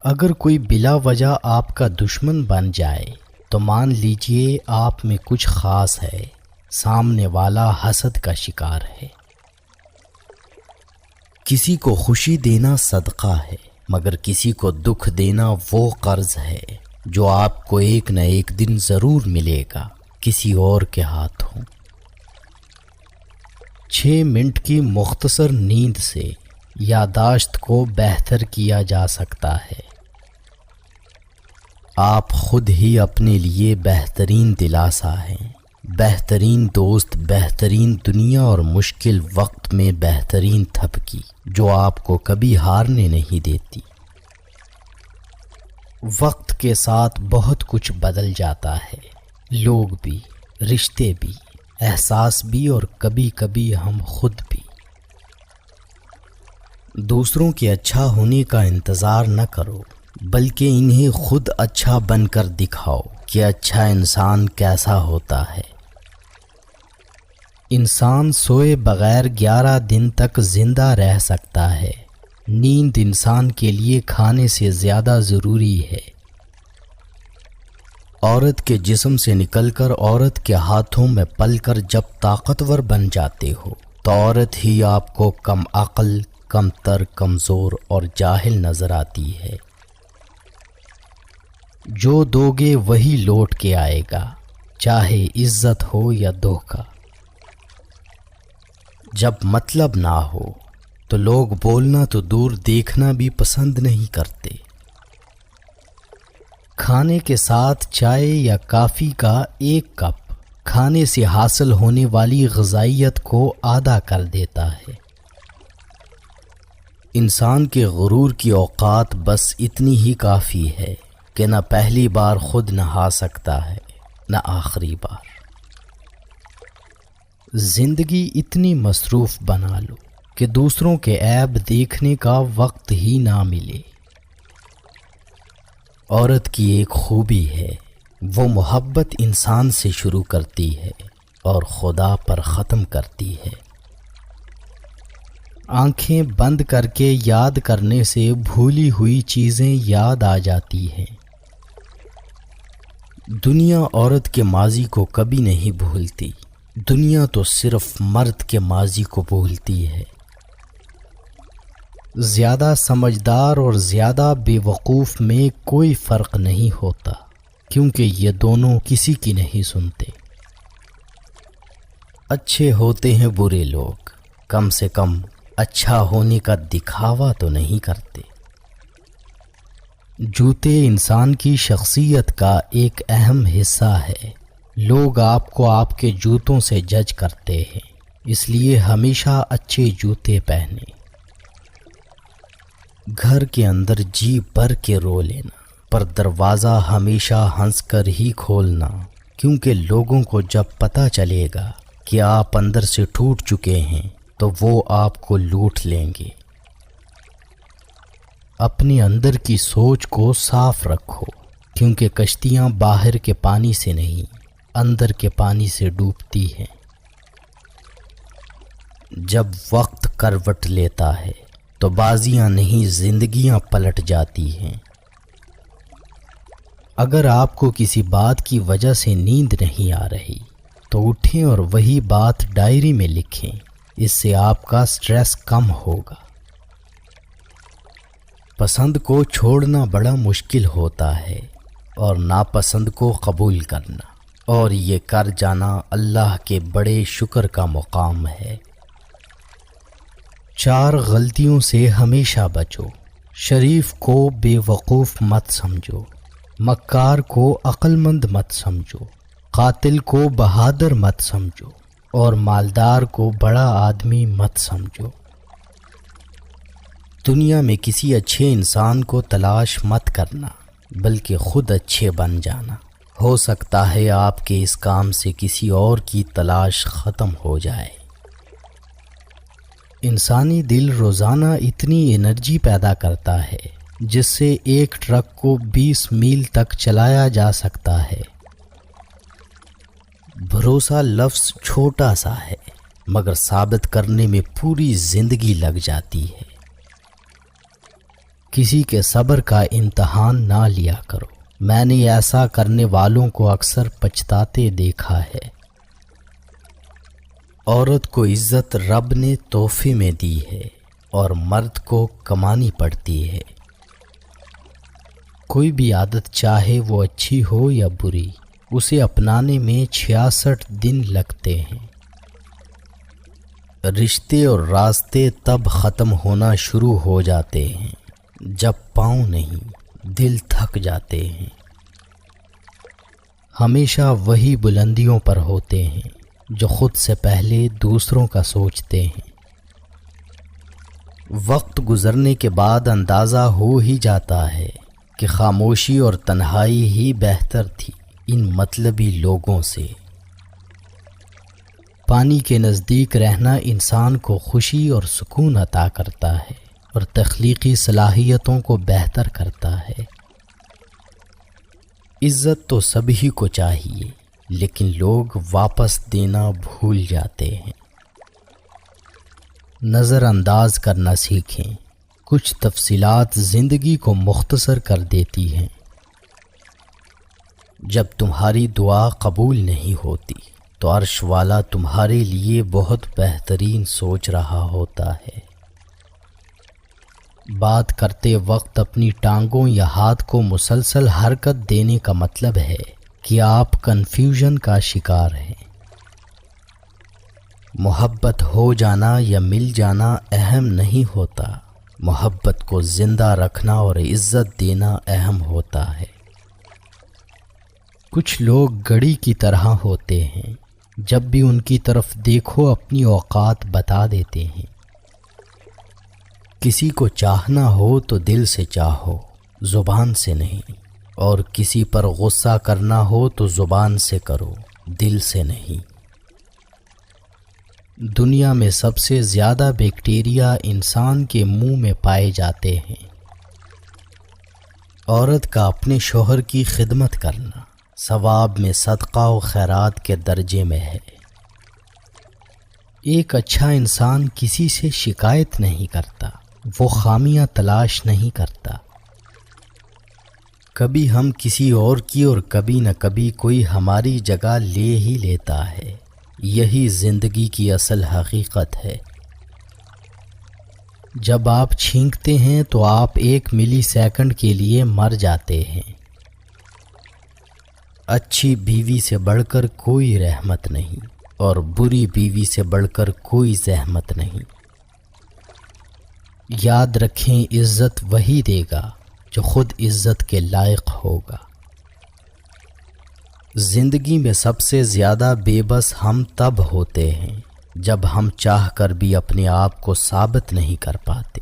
اگر کوئی بلا وجہ آپ کا دشمن بن جائے تو مان لیجئے آپ میں کچھ خاص ہے، سامنے والا حسد کا شکار ہے۔ کسی کو خوشی دینا صدقہ ہے، مگر کسی کو دکھ دینا وہ قرض ہے جو آپ کو ایک نہ ایک دن ضرور ملے گا کسی اور کے ہاتھوں۔ 6 منٹ کی مختصر نیند سے یادداشت کو بہتر کیا جا سکتا ہے۔ آپ خود ہی اپنے لیے بہترین دلاسا ہیں، بہترین دوست، بہترین دنیا اور مشکل وقت میں بہترین تھپکی جو آپ کو کبھی ہارنے نہیں دیتی۔ وقت کے ساتھ بہت کچھ بدل جاتا ہے، لوگ بھی، رشتے بھی، احساس بھی اور کبھی کبھی ہم خود بھی۔ دوسروں کے اچھا ہونے کا انتظار نہ کرو، بلکہ انہیں خود اچھا بن کر دکھاؤ کہ اچھا انسان کیسا ہوتا ہے۔ انسان سوئے بغیر 11 دن تک زندہ رہ سکتا ہے۔ نیند انسان کے لیے کھانے سے زیادہ ضروری ہے۔ عورت کے جسم سے نکل کر عورت کے ہاتھوں میں پل کر جب طاقتور بن جاتے ہو تو عورت ہی آپ کو کم عقل، کم تر، کمزور اور جاہل نظر آتی ہے۔ جو دو گے وہی لوٹ کے آئے گا، چاہے عزت ہو یا دھوکہ۔ جب مطلب نہ ہو تو لوگ بولنا تو دور دیکھنا بھی پسند نہیں کرتے۔ کھانے کے ساتھ چائے یا کافی کا ایک کپ کھانے سے حاصل ہونے والی غذائیت کو آدھا کر دیتا ہے۔ انسان کے غرور کی اوقات بس اتنی ہی کافی ہے کہ نہ پہلی بار خود نہا سکتا ہے نہ آخری بار۔ زندگی اتنی مصروف بنا لو کہ دوسروں کے عیب دیکھنے کا وقت ہی نہ ملے۔ عورت کی ایک خوبی ہے، وہ محبت انسان سے شروع کرتی ہے اور خدا پر ختم کرتی ہے۔ آنکھیں بند کر کے یاد کرنے سے بھولی ہوئی چیزیں یاد آ جاتی ہیں۔ دنیا عورت کے ماضی کو کبھی نہیں بھولتی، دنیا تو صرف مرد کے ماضی کو بھولتی ہے۔ زیادہ سمجھدار اور زیادہ بے وقوف میں کوئی فرق نہیں ہوتا، کیونکہ یہ دونوں کسی کی نہیں سنتے۔ اچھے ہوتے ہیں برے لوگ، کم سے کم اچھا ہونے کا دکھاوا تو نہیں کرتے۔ جوتے انسان کی شخصیت کا ایک اہم حصہ ہے۔ لوگ آپ کو آپ کے جوتوں سے جج کرتے ہیں، اس لیے ہمیشہ اچھے جوتے پہنیں۔ گھر کے اندر جی بھر کے رو لینا، پر دروازہ ہمیشہ ہنس کر ہی کھولنا، کیونکہ لوگوں کو جب پتہ چلے گا کہ آپ اندر سے ٹوٹ چکے ہیں تو وہ آپ کو لوٹ لیں گے۔ اپنے اندر کی سوچ کو صاف رکھو، کیونکہ کشتیاں باہر کے پانی سے نہیں، اندر کے پانی سے ڈوبتی ہیں۔ جب وقت کروٹ لیتا ہے تو بازیاں نہیں زندگیاں پلٹ جاتی ہیں۔ اگر آپ کو کسی بات کی وجہ سے نیند نہیں آ رہی تو اٹھیں اور وہی بات ڈائری میں لکھیں، اس سے آپ کا سٹریس کم ہوگا۔ پسند کو چھوڑنا بڑا مشکل ہوتا ہے اور ناپسند کو قبول کرنا، اور یہ کر جانا اللہ کے بڑے شکر کا مقام ہے۔ 4 غلطیوں سے ہمیشہ بچو۔ شریف کو بے وقوف مت سمجھو، مکار کو عقل مند مت سمجھو، قاتل کو بہادر مت سمجھو، اور مالدار کو بڑا آدمی مت سمجھو۔ دنیا میں کسی اچھے انسان کو تلاش مت کرنا، بلکہ خود اچھے بن جانا۔ ہو سکتا ہے آپ کے اس کام سے کسی اور کی تلاش ختم ہو جائے۔ انسانی دل روزانہ اتنی انرجی پیدا کرتا ہے جس سے ایک ٹرک کو 20 میل تک چلایا جا سکتا ہے۔ بھروسہ لفظ چھوٹا سا ہے، مگر ثابت کرنے میں پوری زندگی لگ جاتی ہے۔ کسی کے صبر کا امتحان نہ لیا کرو، میں نے ایسا کرنے والوں کو اکثر پچھتاتے دیکھا ہے۔ عورت کو عزت رب نے تحفے میں دی ہے اور مرد کو کمانی پڑتی ہے۔ کوئی بھی عادت چاہے وہ اچھی ہو یا بری، اسے اپنانے میں 66 دن لگتے ہیں۔ رشتے اور راستے تب ختم ہونا شروع ہو جاتے ہیں جب پاؤں نہیں دل تھک جاتے ہیں۔ ہمیشہ وہی بلندیوں پر ہوتے ہیں جو خود سے پہلے دوسروں کا سوچتے ہیں۔ وقت گزرنے کے بعد اندازہ ہو ہی جاتا ہے کہ خاموشی اور تنہائی ہی بہتر تھی ان مطلبی لوگوں سے۔ پانی کے نزدیک رہنا انسان کو خوشی اور سکون عطا کرتا ہے اور تخلیقی صلاحیتوں کو بہتر کرتا ہے۔ عزت تو سبھی کو چاہیے، لیکن لوگ واپس دینا بھول جاتے ہیں۔ نظر انداز کرنا سیکھیں، کچھ تفصیلات زندگی کو مختصر کر دیتی ہیں۔ جب تمہاری دعا قبول نہیں ہوتی تو عرش والا تمہارے لیے بہت بہترین سوچ رہا ہوتا ہے۔ بات کرتے وقت اپنی ٹانگوں یا ہاتھ کو مسلسل حرکت دینے کا مطلب ہے کہ آپ کنفیوژن کا شکار ہیں۔ محبت ہو جانا یا مل جانا اہم نہیں ہوتا، محبت کو زندہ رکھنا اور عزت دینا اہم ہوتا ہے۔ کچھ لوگ گھڑی کی طرح ہوتے ہیں، جب بھی ان کی طرف دیکھو اپنی اوقات بتا دیتے ہیں۔ کسی کو چاہنا ہو تو دل سے چاہو، زبان سے نہیں، اور کسی پر غصہ کرنا ہو تو زبان سے کرو، دل سے نہیں۔ دنیا میں سب سے زیادہ بیکٹیریا انسان کے منہ میں پائے جاتے ہیں۔ عورت کا اپنے شوہر کی خدمت کرنا ثواب میں صدقہ و خیرات کے درجے میں ہے۔ ایک اچھا انسان کسی سے شکایت نہیں کرتا، وہ خامیاں تلاش نہیں کرتا۔ کبھی ہم کسی اور کی اور کبھی نہ کبھی کوئی ہماری جگہ لے ہی لیتا ہے، یہی زندگی کی اصل حقیقت ہے۔ جب آپ چھینکتے ہیں تو آپ 1 ملی سیکنڈ کے لیے مر جاتے ہیں۔ اچھی بیوی سے بڑھ کر کوئی رحمت نہیں اور بری بیوی سے بڑھ کر کوئی زحمت نہیں۔ یاد رکھیں، عزت وہی دے گا جو خود عزت کے لائق ہوگا۔ زندگی میں سب سے زیادہ بے بس ہم تب ہوتے ہیں جب ہم چاہ کر بھی اپنے آپ کو ثابت نہیں کر پاتے۔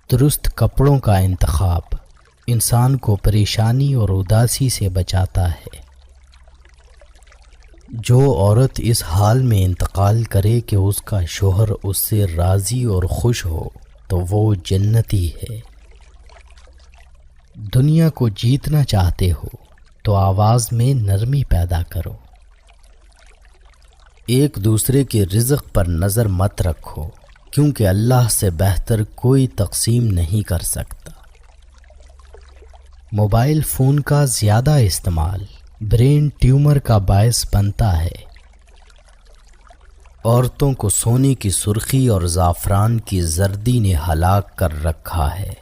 درست کپڑوں کا انتخاب انسان کو پریشانی اور اداسی سے بچاتا ہے۔ جو عورت اس حال میں انتقال کرے کہ اس کا شوہر اس سے راضی اور خوش ہو تو وہ جنتی ہے۔ دنیا کو جیتنا چاہتے ہو تو آواز میں نرمی پیدا کرو۔ ایک دوسرے کے رزق پر نظر مت رکھو، کیونکہ اللہ سے بہتر کوئی تقسیم نہیں کر سکتا۔ موبائل فون کا زیادہ استعمال برین ٹیومر کا باعث بنتا ہے۔ عورتوں کو سونے کی سرخی اور زعفران کی زردی نے ہلاک کر رکھا ہے۔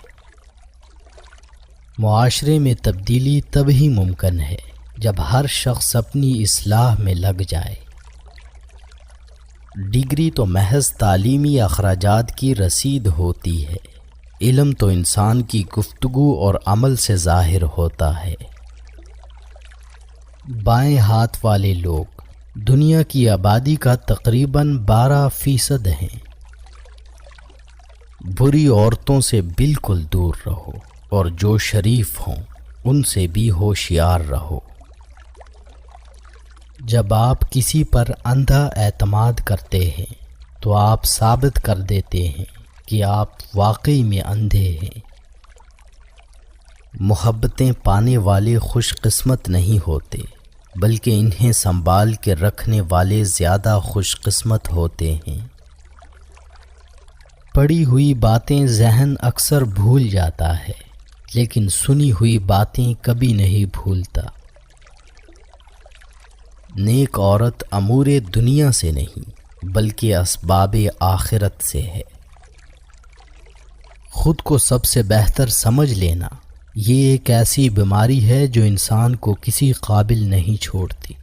معاشرے میں تبدیلی تب ہی ممکن ہے جب ہر شخص اپنی اصلاح میں لگ جائے۔ ڈگری تو محض تعلیمی اخراجات کی رسید ہوتی ہے، علم تو انسان کی گفتگو اور عمل سے ظاہر ہوتا ہے۔ بائیں ہاتھ والے لوگ دنیا کی آبادی کا تقریباً 12% ہیں۔ بری عورتوں سے بالکل دور رہو اور جو شریف ہوں ان سے بھی ہوشیار رہو۔ جب آپ کسی پر اندھا اعتماد کرتے ہیں تو آپ ثابت کر دیتے ہیں کہ آپ واقعی میں اندھے ہیں۔ محبتیں پانے والے خوش قسمت نہیں ہوتے، بلکہ انہیں سنبھال کے رکھنے والے زیادہ خوش قسمت ہوتے ہیں۔ پڑھی ہوئی باتیں ذہن اکثر بھول جاتا ہے، لیکن سنی ہوئی باتیں کبھی نہیں بھولتا۔ نیک عورت امور دنیا سے نہیں بلکہ اسباب آخرت سے ہے۔ خود کو سب سے بہتر سمجھ لینا یہ ایک ایسی بیماری ہے جو انسان کو کسی قابل نہیں چھوڑتی۔